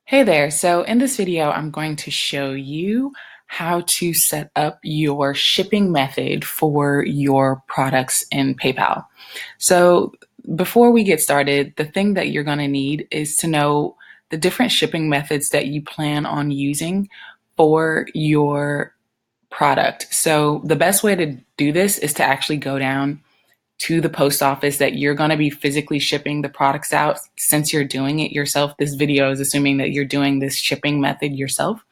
Hey there. So in this video, I'm going to show you how to set up your shipping method for your products in PayPal. So before we get started, the thing that you're going to need is to know the different shipping methods that you plan on using for your product. So the best way to do this is to actually go down to the post office that you're going to be physically shipping the products out. Since you're doing it yourself, this video is assuming that you're doing this shipping method yourself,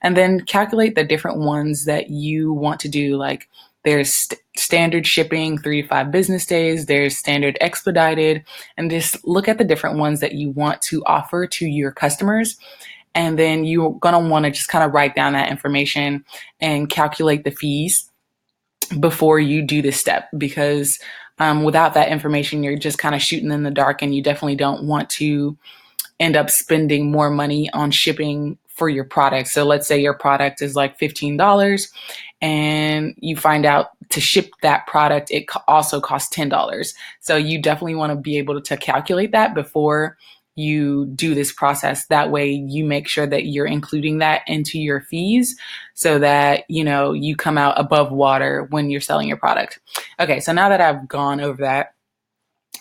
and then calculate the different ones that you want to do. Like there's standard shipping, 3 to 5 business days, there's standard expedited, and just look at the different ones that you want to offer to your customers. And then you're going to want to just kind of write down that information and calculate the fees before you do this step, because without that information, you're just kind of shooting in the dark, and you definitely don't want to end up spending more money on shipping for your product. So let's say your product is like $15 and you find out to ship that product, it also costs $10. So you definitely want to be able to calculate that before you do this process. That way you make sure that you're including that into your fees so that, you come out above water when you're selling your product. Okay, so now that I've gone over that,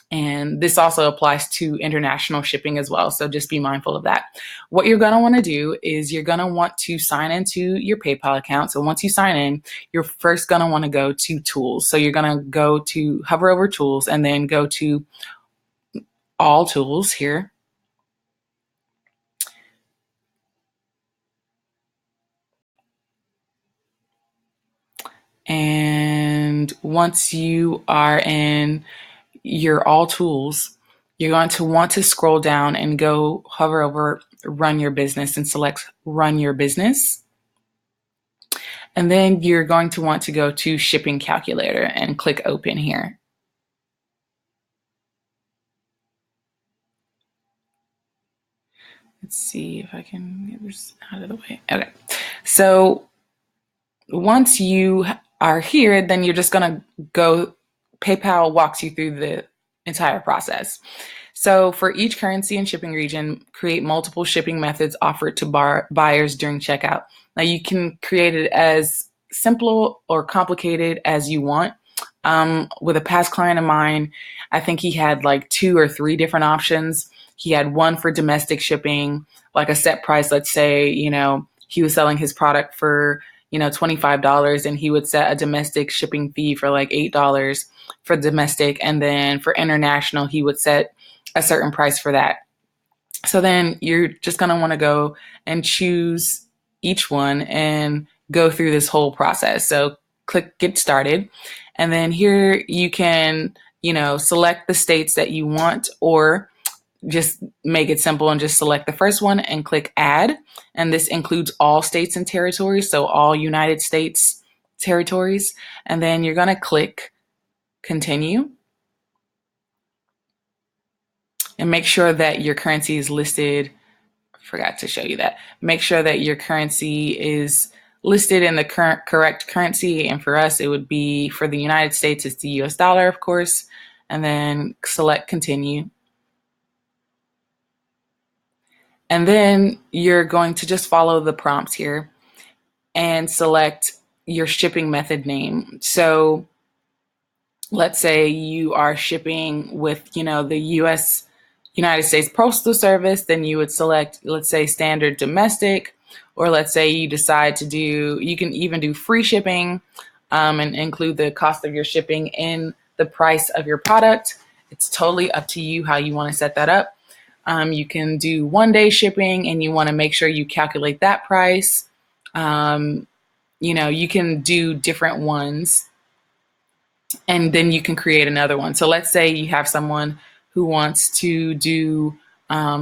and this also applies to international shipping as well, so just be mindful of that. What you're going to want to do is you're going to want to sign into your PayPal account. So once you sign in, you're first going to want to go to Tools. So you're going to go to hover over Tools and then go to All Tools here. And once you are in your All Tools, you're going to want to scroll down and go hover over Run Your Business and select Run Your Business. And then you're going to want to go to Shipping Calculator and click Open here. Let's see if I can get this out of the way. Okay. So once you are here, then you're just going to go, PayPal walks you through the entire process. So for each currency and shipping region, create multiple shipping methods offered to buyers during checkout. Now you can create it as simple or complicated as you want. With a past client of mine, I think he had like 2 or 3 different options. He had one for domestic shipping, like a set price. Let's say, he was selling his product for, $25, and he would set a domestic shipping fee for like $8 for domestic. And then for international, he would set a certain price for that. So then you're just going to want to go and choose each one and go through this whole process. So click Get Started. And then here you can, select the states that you want, or just make it simple and just select the first one and click Add. And this includes all states and territories, so all United States territories. And then you're going to click Continue. And make sure that your currency is listed. I forgot to show you that. Make sure that your currency is listed in the correct currency. And for us, it would be, for the United States, it's the US dollar, of course. And then select Continue. And then you're going to just follow the prompts here and select your shipping method name. So let's say you are shipping with, the United States Postal Service, then you would select, let's say, standard domestic, or let's say you decide to do, you can even do free shipping and include the cost of your shipping in the price of your product. It's totally up to you how you want to set that up. You can do 1-day shipping, and you want to make sure you calculate that price. You can do different ones, and then you can create another one. So let's say you have someone who wants to do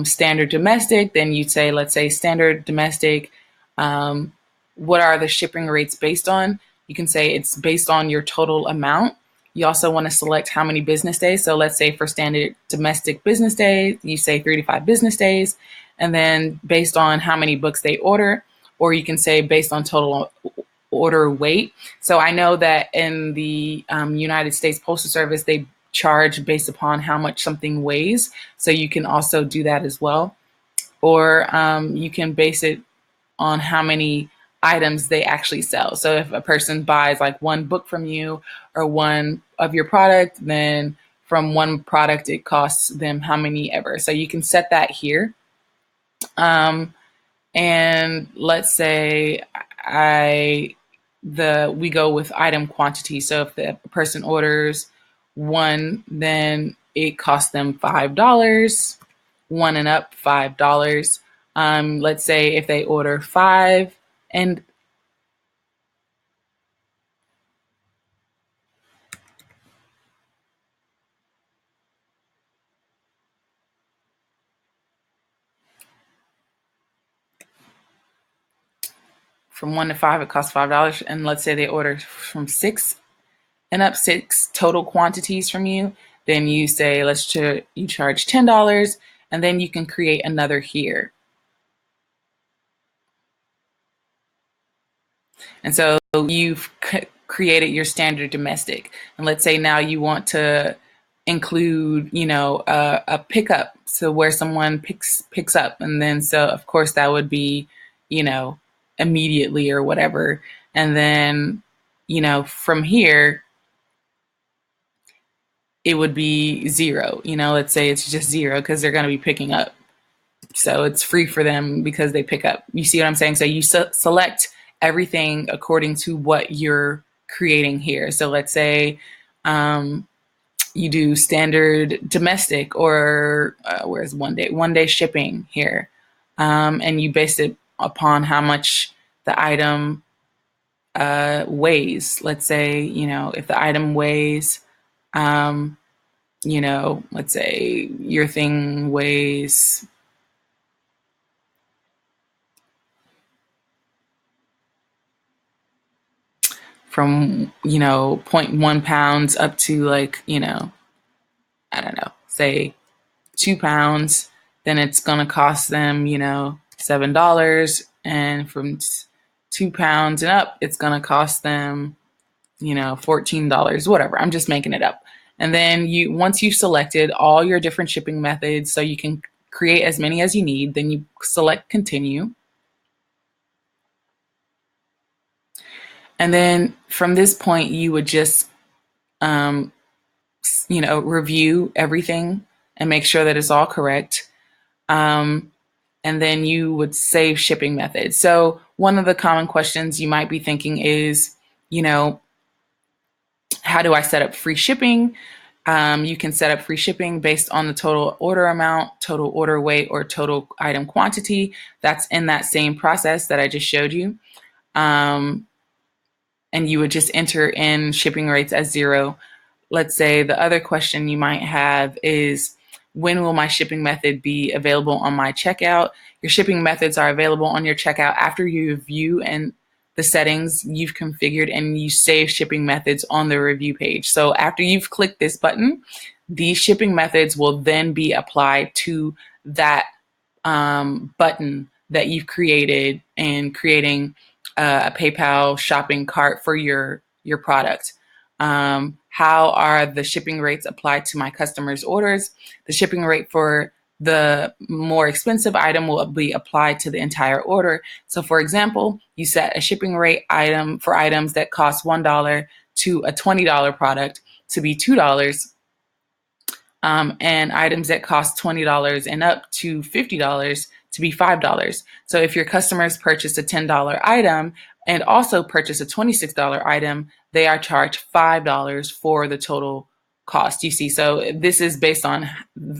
standard domestic, then you'd say, let's say standard domestic, what are the shipping rates based on? You can say it's based on your total amount. You also want to select how many business days. So let's say for standard domestic business days, you say 3 to 5 business days, and then based on how many books they order, or you can say based on total order weight. So I know that in the United States Postal Service, they charge based upon how much something weighs. So you can also do that as well. or you can base it on how many items they actually sell. So if a person buys like one book from you or one of your product, then from one product it costs them how many ever. So you can set that here. And let's say we go with item quantity. So if the person orders one, then it costs them $5. One and up, $5. Let's say if they order five, and from 1 to 5, it costs $5. And let's say they order from 6 and up, 6 total quantities from you, then you say, you charge $10, and then you can create another here. And so you've created your standard domestic. And let's say now you want to include, a pickup. So where someone picks up. And then, so of course that would be, immediately or whatever. And then, from here, it would be zero. Let's say it's just zero because they're going to be picking up. So it's free for them because they pick up. You see what I'm saying? So you select everything according to what you're creating here. So let's say you do standard domestic, or where's one day shipping here. And you base it upon how much the item weighs. Let's say, if the item weighs, let's say your thing weighs from, 0.1 pounds up to like, I don't know, say 2 pounds, then it's going to cost them, $7. And from 2 pounds and up, it's going to cost them, $14, whatever. I'm just making it up. And then once you've selected all your different shipping methods, so you can create as many as you need, then you select continue. And then from this point, you would just, review everything and make sure that it's all correct. And then you would save shipping methods. So one of the common questions you might be thinking is, how do I set up free shipping? You can set up free shipping based on the total order amount, total order weight, or total item quantity. That's in that same process that I just showed you. And you would just enter in shipping rates as zero. Let's say the other question you might have is, when will my shipping method be available on my checkout? Your shipping methods are available on your checkout after you review and the settings you've configured and you save shipping methods on the review page. So after you've clicked this button, these shipping methods will then be applied to that button that you've created in creating a PayPal shopping cart for your product. How are the shipping rates applied to my customers' orders? The shipping rate for the more expensive item will be applied to the entire order. So for example, you set a shipping rate item for items that cost $1 to a $20 product to be $2. And items that cost $20 and up to $50 to be $5. So if your customers purchase a $10 item and also purchase a $26 item, they are charged $5 for the total cost. You see, so this is based on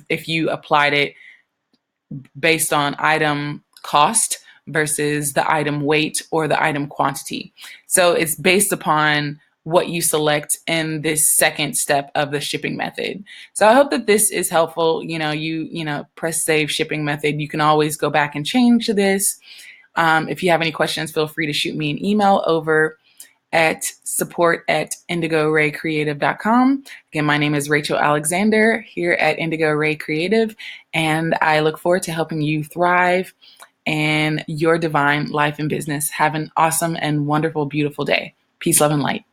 if you applied it based on item cost versus the item weight or the item quantity. So it's based upon what you select in this second step of the shipping method. So I hope that this is helpful. You press save shipping method. You can always go back and change this. If you have any questions, feel free to shoot me an email over at support@indigoraycreative.com. Again, my name is Rachael Alexander here at Indigo Ray Creative, and I look forward to helping you thrive in your divine life and business. Have an awesome and wonderful, beautiful day. Peace, love, and light.